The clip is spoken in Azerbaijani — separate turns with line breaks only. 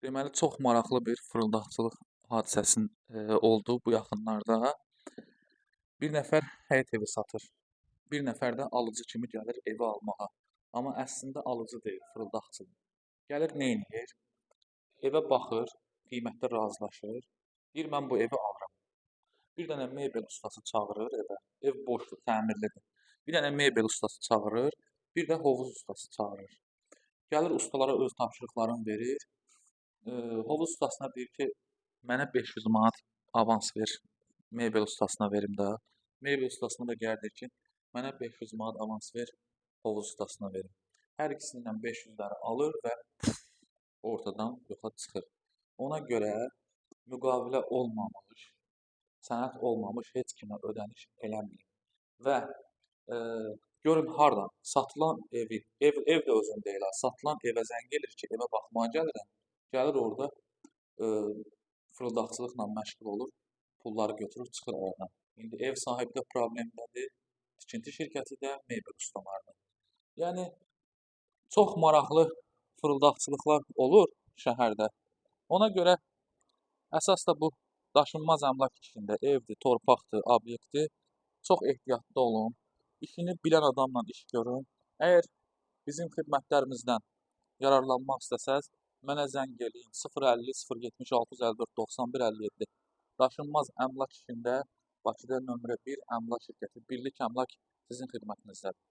Deməli, çox maraqlı bir fırıldaqçılıq hadisəsinin oldu bu yaxınlarda. Bir nəfər həyət evi satır. Bir nəfər də alıcı kimi gəlir evi almağa. Amma əslində alıcı deyil, fırıldaqçıdır. Gəlir neyniyir? Evə baxır, qiymətdə razılaşır. Deyir, mən bu evi alıram. Bir dənə mebel ustası çağırır evə. Ev boşdur, təmirlidir. Bir dənə mebel ustası çağırır, bir də hovuz ustası çağırır. Gəlir ustalara öz tapşırıqlarını verir. Hovuz ustasına deyir ki, mənə 500 manat avans ver, mebel ustasına verim də. Mebel ustasına da gəlir deyir ki, mənə 500 manat avans ver, hovuz ustasına verim. Hər ikisindən 500-ləri alır və ortadan yoxa çıxır. Ona görə müqavilə olmamış, sənəd olmamış heç kimə ödəniş eləməyin. Və görün hardan satılan ev də özün deyil ha. Satılan evə zəng gedir ki, evə baxmağa gəlirəm. Gəlir orada fırıldaqçılıqla məşğul olur, pulları götürür, çıxır oradan. İndi ev sahibi də problemdədir, tikinti şirkəti də, mebel ustaları da. Yəni çox maraqlı fırıldaqçılıqlar olur şəhərdə. Ona görə əsas da bu daşınmaz əmlak işində evdir, torpaqdır, obyektdir. Çox ehtiyatlı olun. İşini bilən adamla iş görün. Əgər bizim xidmətlərimizdən yararlanmaq istəsəz, mənə zəng eləyin 050 076 54 91 57. Daşınmaz əmlak işində Bakıda nömrə 1 əmlak şirkəti Birlik Əmlak sizin xidmətinizdədir.